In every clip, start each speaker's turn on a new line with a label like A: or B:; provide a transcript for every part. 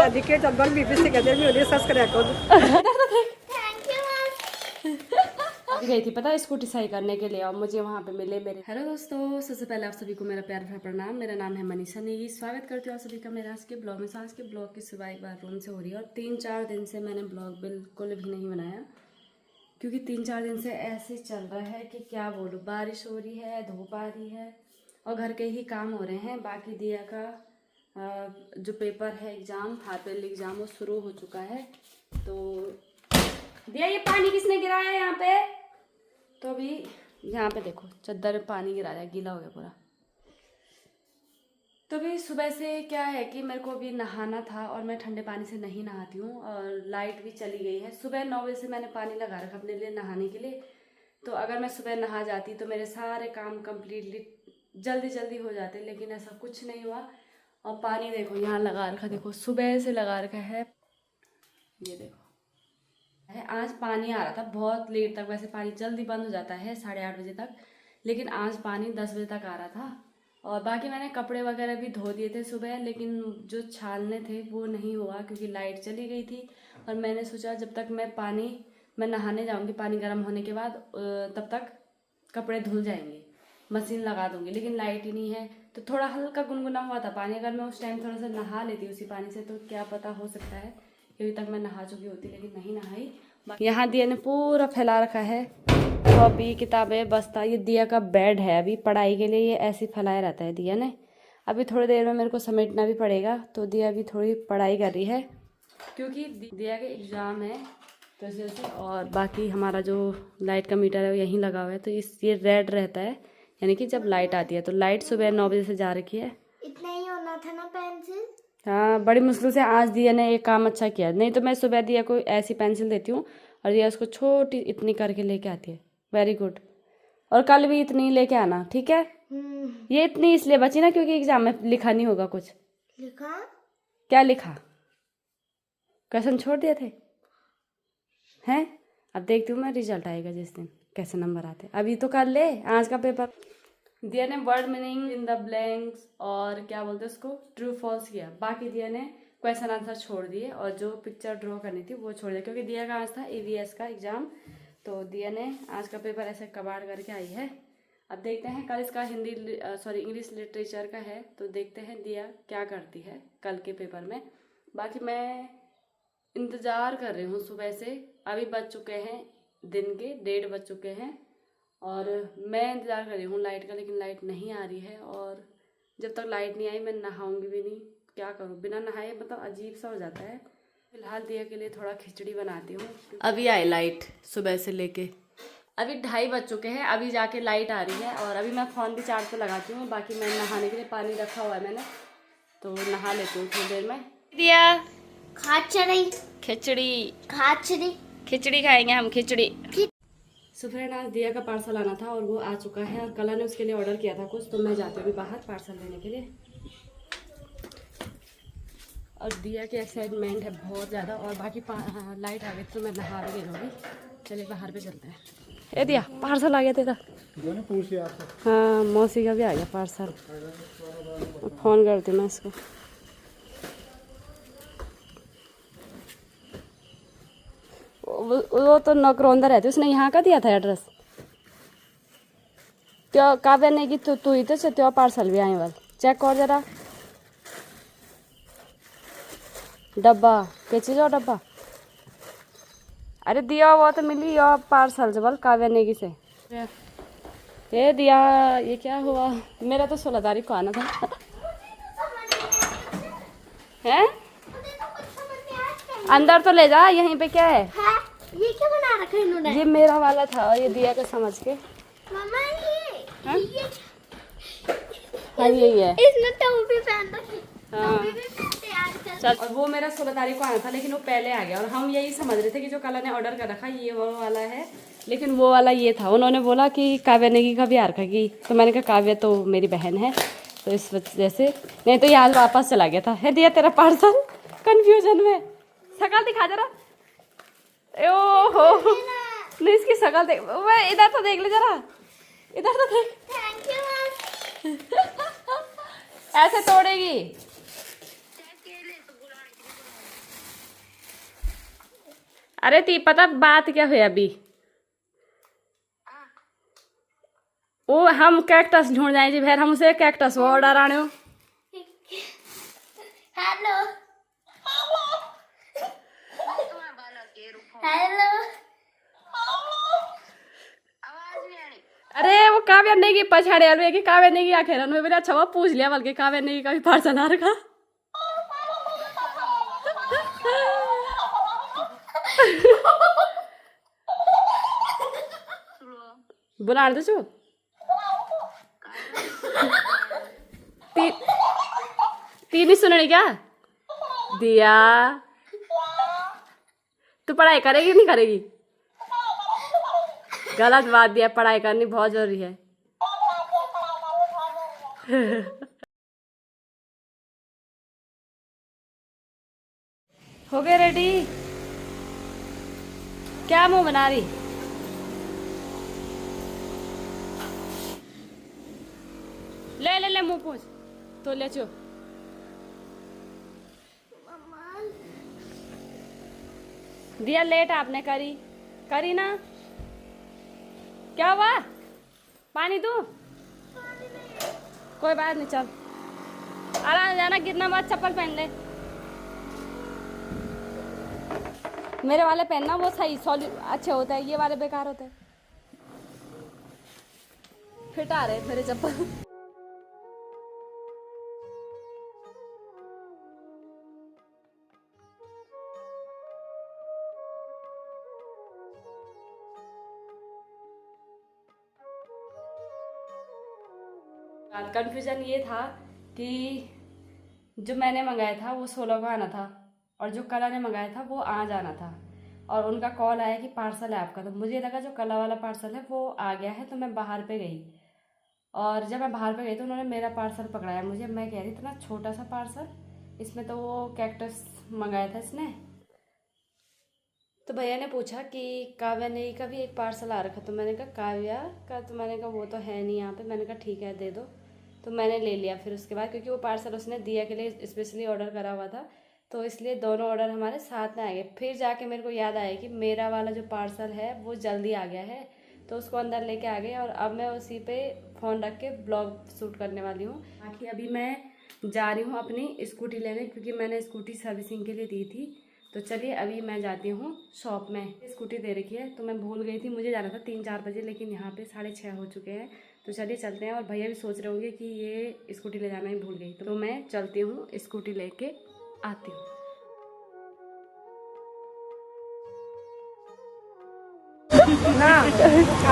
A: ಅದಕ್ಕೆ double BBC कहते हैं वीडियो सब्सक्राइब कर दो।
B: गई थी पता स्कूटी सही करने के लिए और मुझे वहाँ पे मिले मेरे। हेलो दोस्तों, सबसे पहले आप सभी को मेरा प्यार भरा प्रणाम। मेरा नाम है मनीषा नेगी। स्वागत करती हूँ आप सभी का मेरे आज के ब्लॉग में। आज के ब्लॉग की सुबह एक बार रूम से हो रही है और 3-4 दिन से मैंने ब्लॉग बिल्कुल भी नहीं बनाया क्योंकि 3-4 दिन से ऐसे चल रहा है कि क्या बोलूँ। बारिश हो रही है, धूप आ रही है और घर के ही काम हो रहे हैं। बाकी दिया का जो पेपर है एग्ज़ाम, हाफ ईयरली एग्ज़ाम, वो शुरू हो चुका है। तो दिया ये पानी किसने गिराया है यहाँ पे? तो अभी यहाँ पे देखो चद्दर में पानी गिरा है, गीला हो गया पूरा। तो अभी सुबह से क्या है कि मेरे को अभी नहाना था और मैं ठंडे पानी से नहीं नहाती हूँ और लाइट भी चली गई है। सुबह 9 बजे से मैंने पानी लगा रखा अपने लिए नहाने के लिए। तो अगर मैं सुबह नहा जाती तो मेरे सारे काम कम्प्लीटली जल्दी हो जाते, लेकिन ऐसा कुछ नहीं हुआ। और पानी देखो यहाँ लगा रखा, देखो सुबह से लगा रखा है, ये देखो है। आज पानी आ रहा था बहुत लेट तक, वैसे पानी जल्दी बंद हो जाता है 8:30 बजे तक, लेकिन आज पानी 10 बजे तक आ रहा था। और बाकी मैंने कपड़े वगैरह भी धो दिए थे सुबह, लेकिन जो छानने थे वो नहीं हुआ क्योंकि लाइट चली गई थी। और मैंने सोचा जब तक मैं नहाने जाऊंगी पानी गर्म होने के बाद, तब तक कपड़े धुल जाएंगे, मशीन लगा दूंगी। लेकिन लाइट ही नहीं है तो थोड़ा हल्का गुनगुना हुआ था पानी। अगर मैं उस टाइम थोड़ा सा नहा लेती उसी पानी से तो क्या पता, हो सकता है कि अभी तक मैं नहा चुकी होती, लेकिन नहीं नहाई। यहाँ दिया ने पूरा फैला रखा है, कॉपी किताबें बस्ता। ये दिया का बेड है, अभी पढ़ाई के लिए ये ऐसे फैलाया रहता है दिया ने। अभी थोड़ी देर में मेरे को समेटना भी पड़ेगा, तो दिया अभी थोड़ी पढ़ाई कर रही है क्योंकि दिया के एग्ज़ाम है तो इस वजह से। और बाकी हमारा जो लाइट का मीटर है वो यहीं लगा हुआ है, तो ये रेड रहता है, यानी कि जब लाइट आती है। तो लाइट सुबह 9 बजे से जा रखी है।
C: इतना ही होना था ना पेंसिल।
B: हाँ, बड़ी मुश्किल से आज दिया ने एक काम अच्छा किया, नहीं तो मैं सुबह दिया को ऐसी पेंसिल देती हूँ और दिया उसको छोटी इतनी करके लेके आती है। Very good. और कल भी इतनी लेके आना, ठीक है? ये इतनी इसलिए बची ना क्योंकि एग्जाम में लिखा नहीं होगा कुछ।
C: लिखा?
B: क्या लिखा? क्वेश्चन छोड़ दिए थे हैं? अब देखती हूँ मैं रिजल्ट आएगा जिस दिन कैसे नंबर आते। अभी तो कर ले आज का पेपर। दिया ने word meaning in the blanks और क्या बोलते हैं उसको, ट्रू फॉल्स किया। बाकी दिया ने क्वेश्चन आंसर छोड़ दिए और जो पिक्चर ड्रॉ करनी थी वो छोड़ दिया क्योंकि दिया का आज था EVS का एग्जाम। तो दिया ने आज का पेपर ऐसे कबाड़ करके आई है। अब देखते हैं, कल इसका इंग्लिश लिटरेचर का है, तो देखते हैं दिया क्या करती है कल के पेपर में। बाकी मैं इंतज़ार कर रही हूँ सुबह से। अभी बज चुके हैं दिन के 1:30 बज चुके हैं और मैं इंतज़ार कर रही हूँ लाइट का, लेकिन लाइट नहीं आ रही है। और जब तक लाइट नहीं आई मैं नहाऊंगी भी नहीं। क्या करूँ, बिना नहाए मतलब अजीब सा हो जाता है। फिलहाल दिया के लिए थोड़ा खिचड़ी बनाती हूँ। अभी आई लाइट सुबह से लेके, अभी 2:30 बज चुके हैं, अभी जाके लाइट आ रही है। और अभी मैं फ़ोन भी चार्ज पे लगाती हूँ। बाकी मैं नहाने के लिए पानी रखा हुआ है मैंने, तो नहा लेती हूँ थोड़ी देर में। दिया खिचड़ी खाएंगे हम, खिचड़ी। सो फ्रेंड, आज दिया का पार्सल आना था और वो आ चुका है और कला ने उसके लिए ऑर्डर किया था कुछ, तो मैं जाती हूँ बाहर पार्सल लेने के लिए। और दिया की एक्साइटमेंट है बहुत ज़्यादा। और बाकी लाइट आ गई तो मैं नहा भी लूँगी। चलिए बाहर पे चलते हैं। ए दिया, पार्सल आ गया तेरा। हाँ, मौसी का भी आ गया पार्सल। फ़ोन करती हूँ मैं इसको। वो तो नौकरौंदा रहती, उसने यहाँ का दिया था एड्रेस। त्यो काव्या ने कि तू ही तो त्यो पार्सल भी आए वाल चेक कर जरा डब्बा के चीज हो डब्बा। अरे दिया वो तो मिली और पार्सल जबल काव्या नेगी से। ये दिया, ये क्या हुआ? मेरा तो 16 तारीख को आना था। हैं? अंदर तो ले जा, यहीं पे क्या है?
C: ये क्या बना रखा है इन्होंने?
B: ये मेरा वाला था और ये दिया का समझ के।
C: मामा ये
B: हाँ यही है।
C: इसने टोपी पहन रखी।
B: हाँ
C: आजकल।
B: चल। और वो मेरा 16 तारीख को आना था लेकिन वो पहले आ गया और हम यही समझ रहे थे कि जो कला ने ऑर्डर कर रखा ये वो वाला है, लेकिन वो वाला ये था। उन्होंने बोला कि काव्या नेगी का भी आ रखा की, तो मैंने कहा काव्या तो मेरी बहन है, तो इस वजह से। नहीं तो ये आज वापस चला गया था। है दिया तेरा पार्सल? कंफ्यूजन में शकल दिखा जरा। ओहो नहीं, इसकी शकल देख, इधर तो देख ले जरा, इधर तो देख।
C: Thank you.
B: ऐसे तोड़ेगी। अरे ती पता बात क्या हुई अभी? वो हम कैक्टस ढूंढ जाए जी फिर हम उसे कैक्टस वो ऑर्डर आने हो।
C: हेलो हेलो
B: अरे वो काव्य नहीं की पछाड़े अलवे की काव्य नहीं की आखिर उन्होंने बोला अच्छा वो पूछ लिया बल्कि काव्य नहीं की कभी पार्सल आ रखा। बुला दो चो तीन ही सुनने क्या दिया तू पढ़ाई करेगी नहीं करेगी? गलत बात दिया, पढ़ाई करनी बहुत जरूरी है। हो गए रेडी? क्या मुंह बना रही? ले ले ले मुंह पूछ तो ले चो। दिया लेट आपने करी ना? क्या हुआ? पानी दूं? कोई बात नहीं, चल आराम जाना, गिरना मत, चप्पल पहन ले। मेरे वाले पहनना, वो सही अच्छे होते हैं, ये वाले बेकार होते हैं। फिट आ रहे मेरे चप्पल। कंफ्यूजन ये था कि जो मैंने मंगाया था वो 16 को आना था और जो कला ने मंगाया था वो आज आना था, और उनका कॉल आया कि पार्सल है आपका। तो मुझे लगा जो कला वाला पार्सल है वो आ गया है, तो मैं बाहर पे गई, और जब मैं बाहर पे गई तो उन्होंने मेरा पार्सल पकड़ाया मुझे। मैं कह रही इतना छोटा सा पार्सल, इसमें तो वो कैक्टस मंगाया था इसने। तो भैया ने पूछा कि काव्या ने का भी एक पार्सल आ रखा, तो मैंने कहा काव्या का, तो मैंने कहा वो तो है नहीं यहाँ पे। मैंने कहा ठीक है दे दो, तो मैंने ले लिया। फिर उसके बाद क्योंकि वो पार्सल उसने दिया के लिए स्पेशली ऑर्डर करा हुआ था, तो इसलिए दोनों ऑर्डर हमारे साथ में आ गए। फिर जाके मेरे को याद आया कि मेरा वाला जो पार्सल है वो जल्दी आ गया है, तो उसको अंदर लेके आ गए, और अब मैं उसी पे फ़ोन रख के ब्लॉग शूट करने वाली हूँ। बाकी अभी मैं जा रही हूँ अपनी स्कूटी लेने, क्योंकि मैंने स्कूटी सर्विसिंग के लिए दी थी। तो चलिए अभी मैं जाती हूँ शॉप में। स्कूटी दे रखी है, तो मैं भूल गई थी, मुझे जाना था 3-4 बजे, लेकिन यहाँ पे 6:30 हो चुके हैं। तो चलिए चलते हैं। और भैया भी सोच रहे होंगे कि ये स्कूटी ले जाना ही भूल गई, तो मैं चलती हूँ, स्कूटी लेके आती हूँ।
A: ना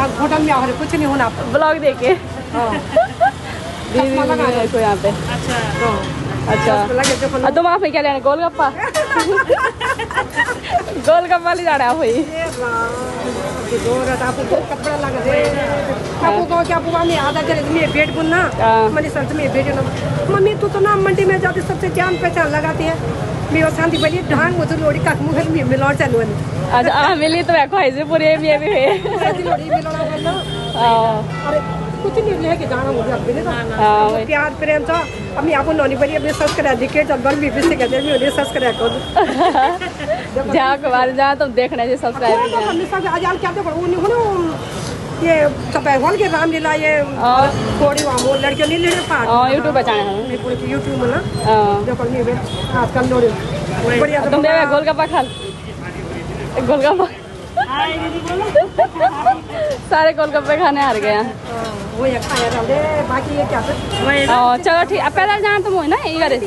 A: आज होटल में आ कुछ नहीं होना।
B: ब्लॉग देखे
A: चश्मा लगा
B: को यहाँ पे। अच्छा तुम आप क्या लेना? गोलगप्पा? गोलगप्पा ले जाना है भाई।
A: कपड़ा लगा दे आपको कहो कि आपको मैं आधा करे में बेड बुनना मैंने सर में बेड ना मम्मी तू तो ना मंडी में जाते सबसे जान पहचान लगाती है। मेरा शांति बनी ढांग मुझे लोड़ी का मुंह में मिलाड़ चालू है।
B: अच्छा आ मिली तो देखो ऐसे पूरे भी है
A: लोड़ी मिलाना बोलना। अरे कुछ नहीं है कि गाना मुझे अब नहीं था प्यार प्रेम था। अब मैं आपको नौनी बड़ी अपने सस करा दिखे जब बल बीबी से कहते हैं मैं सस करा कर
B: जहाँ के बारे जहाँ तुम देखना है सब्सक्राइब
A: हमने सब आज क्या तो वो नहीं हो ये सपैगोल के रामलीला ये कोड़ी वामो लड़कियों नहीं ले पार
B: यूट्यूब पे चैनल
A: है पूरे यूट्यूब में ना देखो नहीं आजकल लोड़ी बढ़िया
B: तुम दे गोलगप्पा खा गोलगप्पा सारे गोलगप्पे खाने हार गए
A: वो ये खाया जाते बाकी ये क्या
B: चलो ठीक अब पैदल जाना तुम हो ना ये करे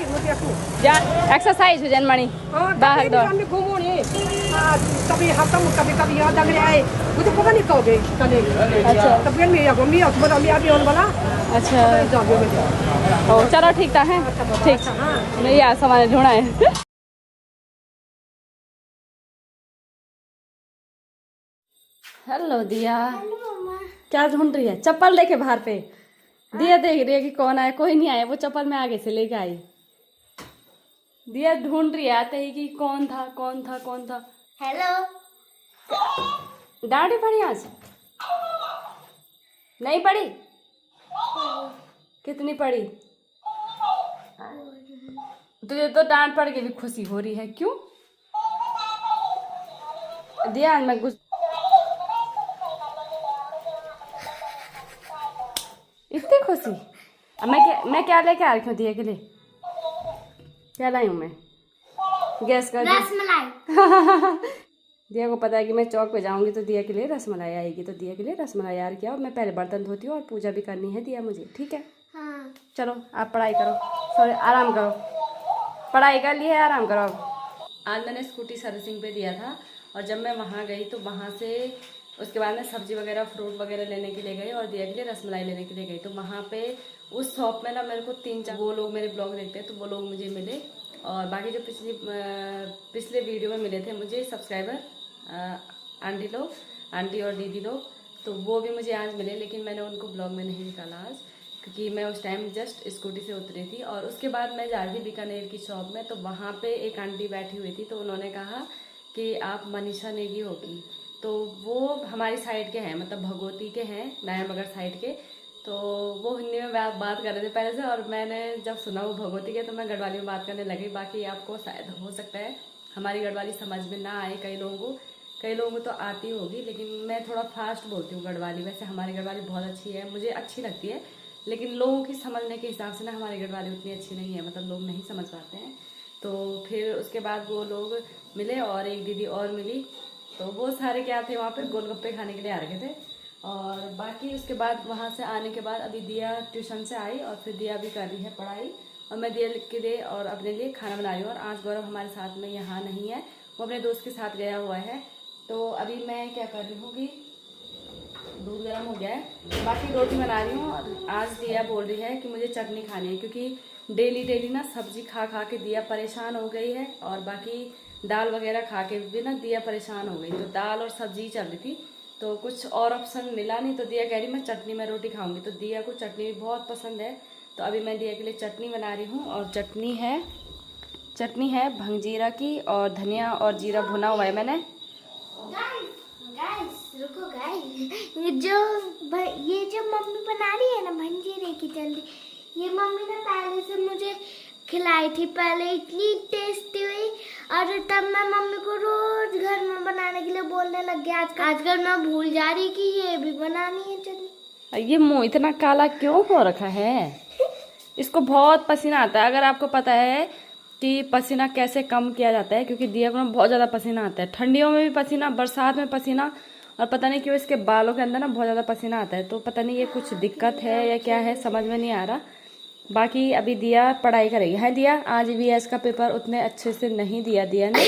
B: जा एक्सरसाइज हो जाए मणि बाहर दो
A: घूमो नहीं कभी हफ्ता में कभी याद लग रहा है मुझे पता नहीं कब गए कल। अच्छा तब फिर मैं मम्मी बता मैं अभी होने वाला।
B: अच्छा ओ चलो ठीक था है ठीक मैं यार सामान ढूंढा है। हेलो दिया क्या ढूंढ रही है? चप्पल देखे बाहर पे। दिया देख रही है कि कौन आया, कोई नहीं आया, वो चप्पल मैं आगे से लेके आई। दिया ढूंढ रही है आते ही कि कौन था कौन था कौन था।
C: हेलो
B: डांट पड़ी आज? नहीं पड़ी? कितनी पड़ी? तुझे तो डांट पड़ के भी खुशी हो रही है, क्यों? दिया मैं कुछ इतनी खुशी। अब मैं क्या लेके आ रही हूँ दिया के लिए? क्या लाई हूँ मैं? गैस कर
C: रसमलाई।
B: दिया को पता है कि मैं चौक पे जाऊंगी तो दिया के लिए रसमलाई आएगी, तो दिया के लिए रसमलाई यार क्या, मैं पहले बर्तन धोती हूँ और पूजा भी करनी है दिया मुझे, ठीक है?
C: हाँ।
B: चलो आप पढ़ाई करो, सॉरी आराम करो, पढ़ाई कर ली है, आराम करो। आज मैंने स्कूटी सर्विसिंग पे दिया था और जब मैं वहाँ गई तो वहाँ से उसके बाद मैं सब्जी वगैरह फ्रूट वगैरह लेने के लिए गई और दिया के लिए रसमलाई लेने के लिए गई। तो वहाँ पे उस शॉप में ना मेरे को 3-4 वो लोग मेरे ब्लॉग देखते हैं तो वो लोग मुझे मिले, और बाकी जो पिछले वीडियो में मिले थे मुझे सब्सक्राइबर आंटी और दीदी लोग, तो वो भी मुझे आज मिले, लेकिन मैंने उनको ब्लॉग में नहीं निकाला आज क्योंकि मैं उस टाइम जस्ट स्कूटी से उतरी थी। और उसके बाद मैं जा रही थी बीकानेर की शॉप में, तो वहाँ पे एक आंटी बैठी हुई थी, तो उन्होंने कहा कि आप मनीषा नेगी होगी, तो वो हमारी साइड के हैं, मतलब भगवती के हैं, नया मगर साइड के। तो वो हिंदी में बात कर रहे थे पहले से, और मैंने जब सुना वो भगवती के तो मैं गढ़वाली में बात करने लगी। बाकी आपको शायद हो सकता है हमारी गढ़वाली समझ में ना आए, कई लोगों को तो आती होगी, लेकिन मैं थोड़ा फास्ट बोलती हूँ गढ़वाली। वैसे हमारी गढ़वाली बहुत अच्छी है, मुझे अच्छी लगती है, लेकिन लोगों की समझने के हिसाब से ना हमारी गढ़वाली उतनी अच्छी नहीं है, मतलब लोग नहीं समझ पाते हैं। तो फिर उसके बाद वो लोग मिले और एक दीदी और मिली, तो वो सारे क्या थे वहाँ पे गोलगप्पे खाने के लिए आ रखे थे। और बाकी उसके बाद वहाँ से आने के बाद अभी दिया ट्यूशन से आई और फिर दिया भी कर रही है पढ़ाई, और मैं दिया के लिए और अपने लिए खाना बना रही हूँ। और आज गौरव हमारे साथ में यहाँ नहीं है, वो अपने दोस्त के साथ गया हुआ है। तो अभी मैं क्या कर रही हूँ कि दूध गर्म हो गया है, बाकी रोटी बना रही हूँ। और आज दिया बोल रही है कि मुझे चटनी खानी है, क्योंकि डेली ना सब्जी खा खा के दिया परेशान हो गई है, और बाकी दाल वगैरह खा के भी ना दिया परेशान हो गई। तो दाल और सब्जी चल रही थी, तो कुछ और ऑप्शन मिला नहीं, तो दिया कह रही मैं चटनी में रोटी खाऊंगी। तो दिया को चटनी भी बहुत पसंद है, तो अभी मैं दिया के लिए चटनी बना रही हूँ। और चटनी है भंगजीरा की, और धनिया और जीरा भुना हुआ है मैंने।
C: गाइस रुको गाइस, ये जो मम्मी बना रही है ना भंजीरे की जल्दी, ये मम्मी ने पहले से मुझे खिलाई थी, पहले इतनी टेस्टी हुई, और तब मैं मम्मी को रोज घर में बनाने के लिए बोलने लग गया। आजकल मैं भूल जा रही कि ये भी बनानी है चटनी।
B: ये मुंह इतना काला क्यों हो रखा है? इसको बहुत पसीना आता है। अगर आपको पता है कि पसीना कैसे कम किया जाता है, क्योंकि दिया को ना बहुत ज़्यादा पसीना आता है, ठंडियों में भी पसीना, बरसात में पसीना, और पता नहीं क्यों इसके बालों के अंदर ना बहुत ज़्यादा पसीना आता है। तो पता नहीं ये कुछ दिक्कत है या क्या है, समझ में नहीं आ रहा। बाकी अभी दिया पढ़ाई करेगी। है दिया, आज वीएस का पेपर उतने अच्छे से नहीं दिया ने।